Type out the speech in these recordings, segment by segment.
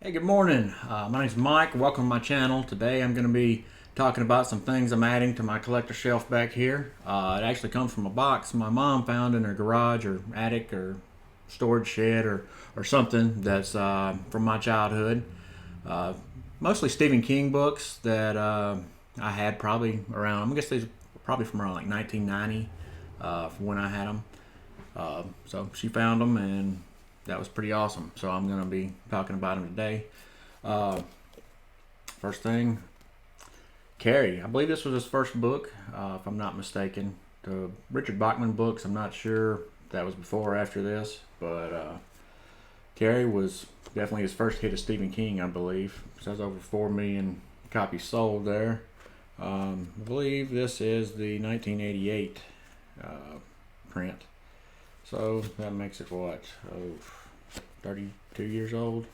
Hey, good morning. My name's Mike. Welcome to my channel. Today I'm going to be talking about some things I'm adding to my collector shelf back here. It actually comes from a box my mom found in her garage or attic or storage shed or something that's from my childhood. Uh, Mostly Stephen King books that I had probably around, I guess these were probably from around like 1990 from when I had them. So she found them and that was pretty awesome. So I'm going to be talking about them today. Uh, First thing, Carrie. I believe this was his first book, if I'm not mistaken. The Richard Bachman books, I'm not sure if that was before or after this, but Carrie was definitely his first hit of Stephen King, I believe. It says over 4 million copies sold there. I believe this is the 1988 print. So that makes it what? 32 years old?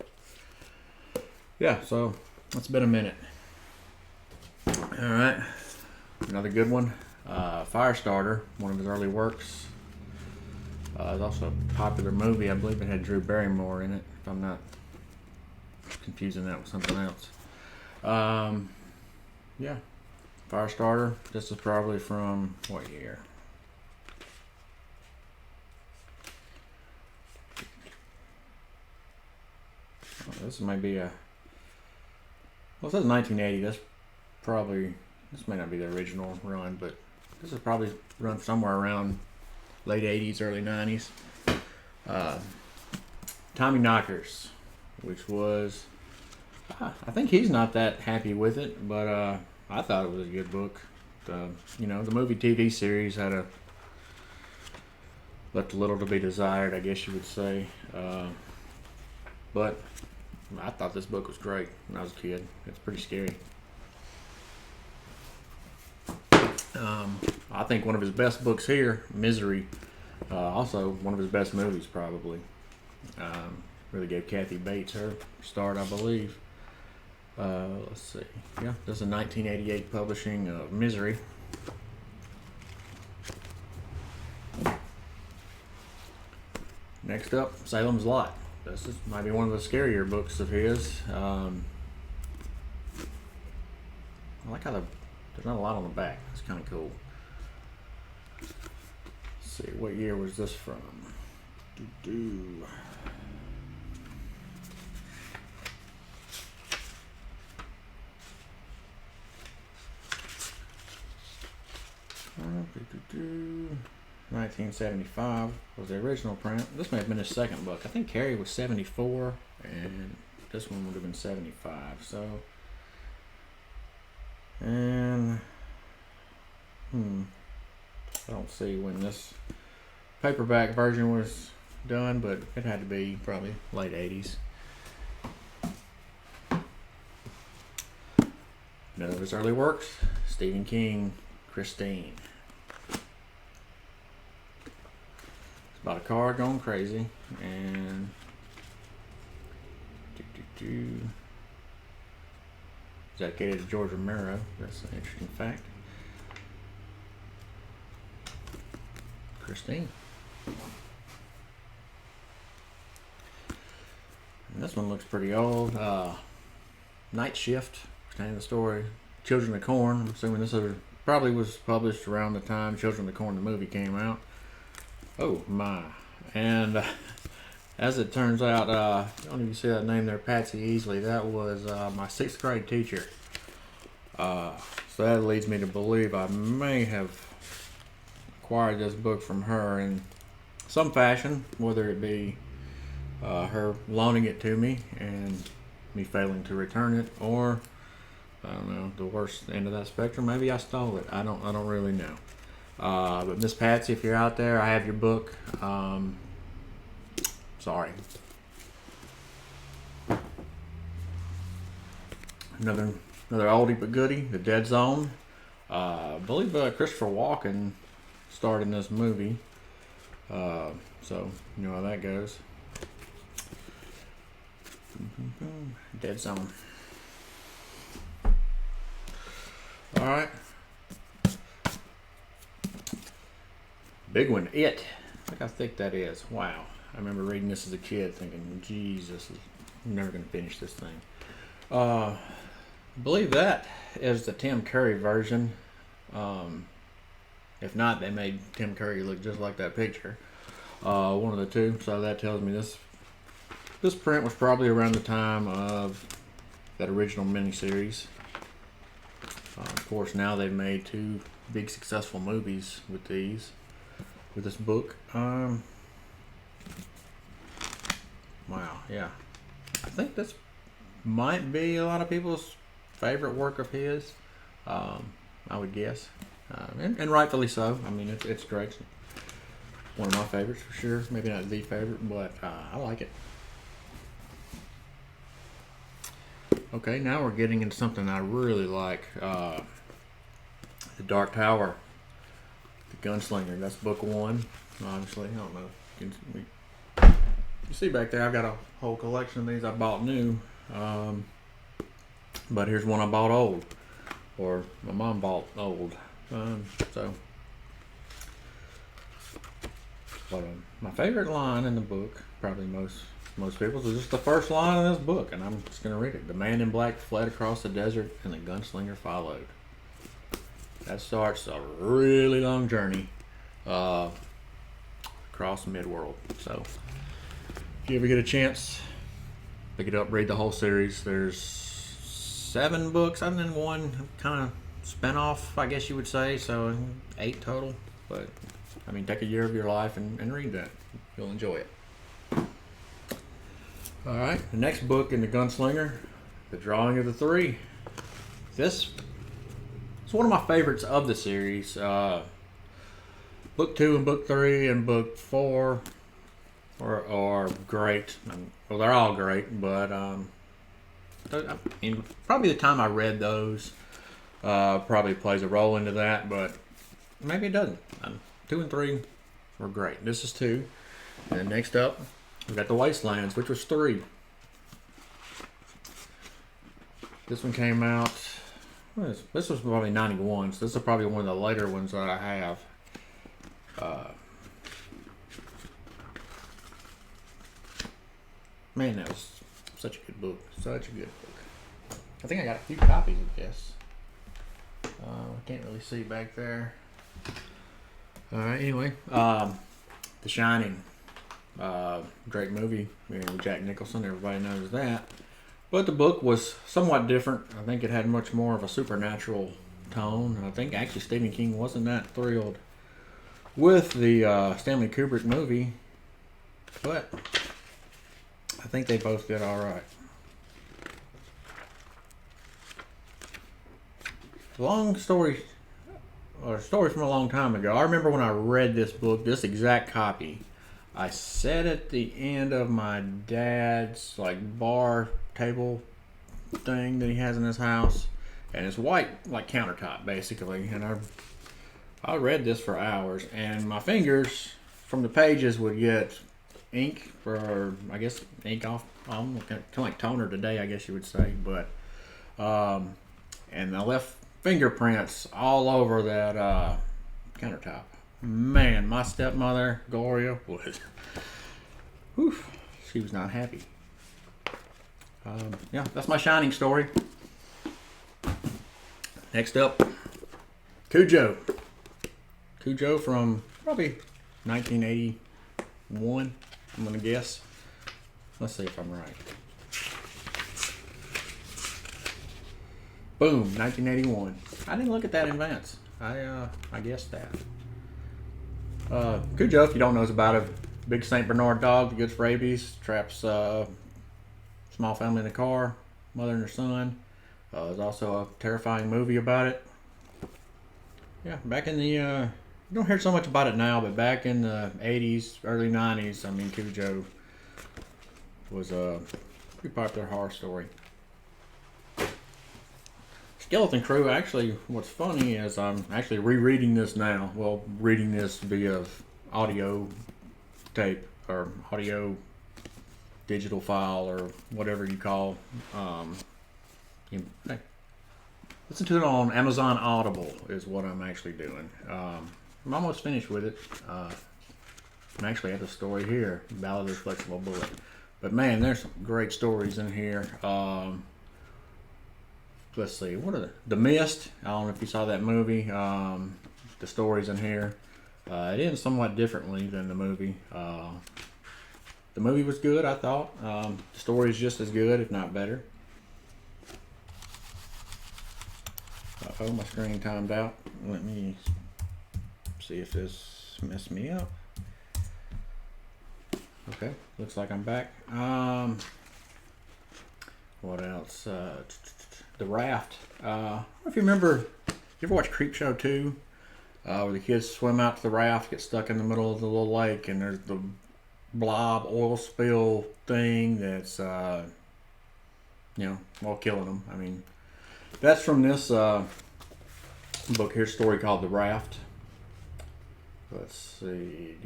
Yeah, so it's been a minute. Alright, another good one. Firestarter, one of his early works. It's also a popular movie. I believe it had Drew Barrymore in it, if I'm not confusing that with something else. Yeah, Firestarter. This is probably from what year? This might be a. Well, it says 1980. This may not be the original run, but this is probably run somewhere around late 80s, early 90s. Tommy Knockers, which was. I think he's not that happy with it, but I thought it was a good book. The movie TV series left a little to be desired, I guess you would say. But I thought this book was great when I was a kid. It's pretty scary. I think one of his best books here, Misery, also one of his best movies probably. Really gave Kathy Bates her start, I believe. Let's see. Yeah, this is a 1988 publishing of Misery. Next up, Salem's Lot. Might be one of the scarier books of his. I like how there's not a lot on the back. It's kind of cool. Let's see, what year was this from? Doo-doo. Doo-doo-doo. 1975 was the original print. This may have been his second book. I think Carrie was 74 and this one would have been 75. So, and I don't see when this paperback version was done, but it had to be probably late 80s. Another of his early works, Stephen King, Christine. About a car going crazy, and dedicated to George Romero. That's an interesting fact. Christine. And this one looks pretty old. Night Shift, standing the story. Children of Corn. I'm assuming this probably was published around the time Children of Corn the movie came out. Oh my. And as it turns out, I don't even see that name there, Patsy Easley. That was my 6th grade teacher. So that leads me to believe I may have acquired this book from her in some fashion, whether it be her loaning it to me and me failing to return it, or I don't know, the worst end of that spectrum, maybe I stole it. I don't really know. But Miss Patsy, if you're out there, I have your book. Sorry. Another oldie but goodie, The Dead Zone. I believe Christopher Walken starred in this movie. So you know how that goes. Dead Zone. All right. Big one, It. Look how thick that is. Wow. I remember reading this as a kid thinking, Jesus, I'm never going to finish this thing. I believe that is the Tim Curry version. If not, they made Tim Curry look just like that picture. One of the two. So that tells me this print was probably around the time of that original miniseries. Of course, now they've made two big successful movies with this book. Wow, yeah. I think this might be a lot of people's favorite work of his. I would guess, and rightfully so. I mean, it's great. It's one of my favorites for sure. Maybe not the favorite, but I like it. Okay, now we're getting into something I really like. The Dark Tower, the Gunslinger. That's book one. Obviously, I don't know. You see back there, I've got a whole collection of these I bought new. But here's one I bought old, or my mom bought old. My favorite line in the book, probably most people's, is just the first line of this book, and I'm just going to read it. The man in black fled across the desert, and the gunslinger followed. That starts a really long journey across Midworld. So, if you ever get a chance, pick it up, read the whole series. There's 7 books, and then one kind of spin-off, I guess you would say, so 8 total. But, I mean, take a year of your life and read that. You'll enjoy it. Alright, the next book in the Gunslinger, The Drawing of the Three. This is one of my favorites of the series. Book 2 and Book 3 and Book 4 are great. Well, they're all great, but probably the time I read those probably plays a role into that, but maybe it doesn't. 2 and 3 were great. This is 2. And then next up, we got The Wastelands, which was 3. This one came out, this was probably 91, so this is probably one of the later ones that I have. Man, that was such a good book. Such a good book. I think I got a few copies of this. I can't really see back there. Alright, anyway. The Shining. Great movie with Jack Nicholson. Everybody knows that. But the book was somewhat different. I think it had much more of a supernatural tone. I think actually Stephen King wasn't that thrilled with the Stanley Kubrick movie. But I think they both did alright. Long story, or a story from a long time ago. I remember when I read this book, this exact copy. I sat at the end of my dad's like bar table thing that he has in his house, and it's white like countertop basically. And I read this for hours, and my fingers from the pages would get ink, or I guess ink off, kind of like toner today, I guess you would say. But and I left fingerprints all over that countertop. Man, my stepmother, Gloria, was, whew, she was not happy. Yeah, that's my Shining story. Next up, Cujo. Cujo from probably 1981, I'm going to guess. Let's see if I'm right. Boom, 1981. I didn't look at that in advance. I guessed that. Cujo, if you don't know, is about a big St. Bernard dog that gets rabies, traps small family in a car, mother and her son. There's also a terrifying movie about it. Yeah, back in the, you don't hear so much about it now, but back in the 80s, early 90s, I mean, Cujo was a pretty popular horror story. Skeleton Crew, actually, what's funny is I'm actually rereading this now. Well, reading this via audio tape or audio digital file or whatever you call. Listen to it on Amazon Audible is what I'm actually doing. I'm almost finished with it. I'm actually at the story here, Ballad of the Flexible Bullet. But man, there's some great stories in here. Let's see, what are the Mist? I don't know if you saw that movie. The stories in here. It ends somewhat differently than the movie. The movie was good, I thought. The story is just as good, if not better. Oh, my screen timed out. Let me see if this messed me up. Okay, looks like I'm back. What else? The Raft. I don't know if you remember, you ever watch Creepshow 2? Where the kids swim out to the raft, get stuck in the middle of the little lake, and there's the blob oil spill thing that's, killing them. I mean, that's from this book here, story called The Raft. Let's see,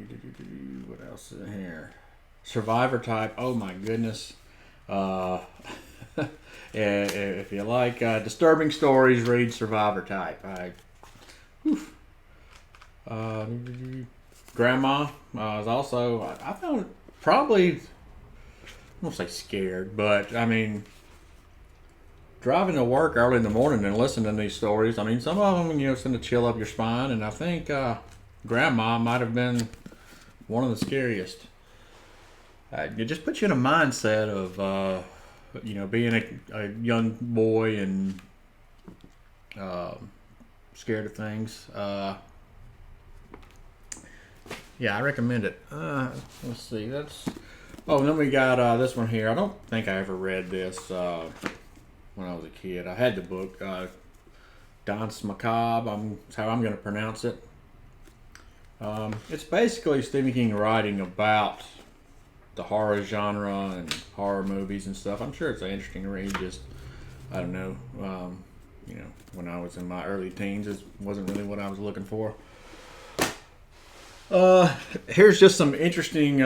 what else is in here? Survivor Type. Oh my goodness. If you like disturbing stories, read Survivor Type. Grandma is also, I found probably, I won't say scared, but I mean, driving to work early in the morning and listening to these stories, I mean, some of them, send a chill up your spine, and I think Grandma might have been one of the scariest. It just puts you in a mindset of, being a young boy and scared of things. Yeah, I recommend it. Let's see. And then we got this one here. I don't think I ever read this when I was a kid. I had the book. Danse Macabre. That's how I'm going to pronounce it. It's basically Stephen King writing about the horror genre and horror movies and stuff. I'm sure it's an interesting read. Just, I don't know. When I was in my early teens, it wasn't really what I was looking for. Here's just some interesting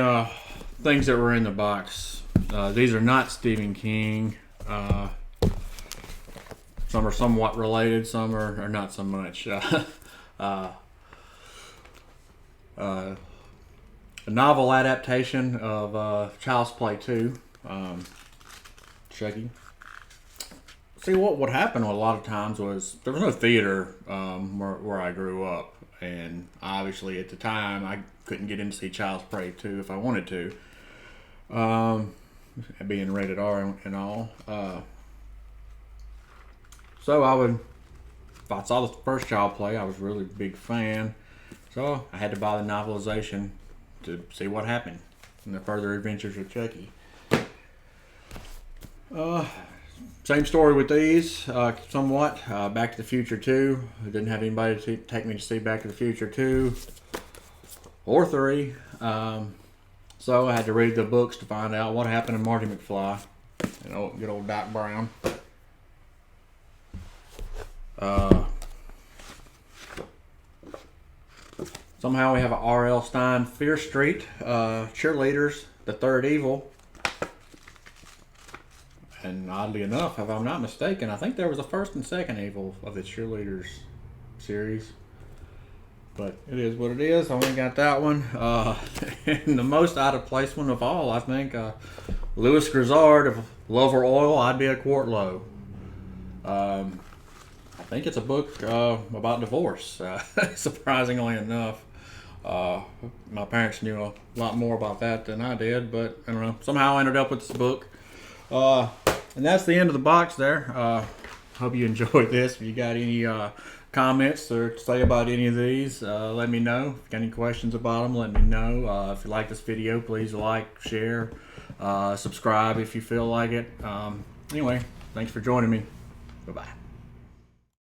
things that were in the box. These are not Stephen King. Some are somewhat related, some are not so much. A novel adaptation of Child's Play 2. Chucky. See, what would happen a lot of times was there was no theater where I grew up. And obviously at the time I couldn't get in to see Child's Play 2 if I wanted to. Being rated R and all. So if I saw the first Child's Play, I was a really big fan. So I had to buy the novelization to see what happened in the further adventures of Chucky. Same story with these, somewhat. Back to the Future 2. I didn't have anybody to take me to see Back to the Future 2 or 3. So I had to read the books to find out what happened to Marty McFly and good old Doc Brown. Somehow we have a R.L. Stine Fear Street, Cheerleaders, The Third Evil. And oddly enough, if I'm not mistaken, I think there was a first and second Evil of the Cheerleaders series. But it is what it is. I only got that one. And the most out of place one of all, I think, Louis Grizzard of Love or Oil, I'd Be a Quart Low. I think it's a book about divorce, surprisingly enough. My parents knew a lot more about that than I did, but I don't know. Somehow I ended up with this book. And that's the end of the box there. Hope you enjoyed this. If you got any comments or to say about any of these, let me know. If you got any questions about them, let me know. If you like this video, please like, share, subscribe if you feel like it. Anyway, thanks for joining me. Bye-bye.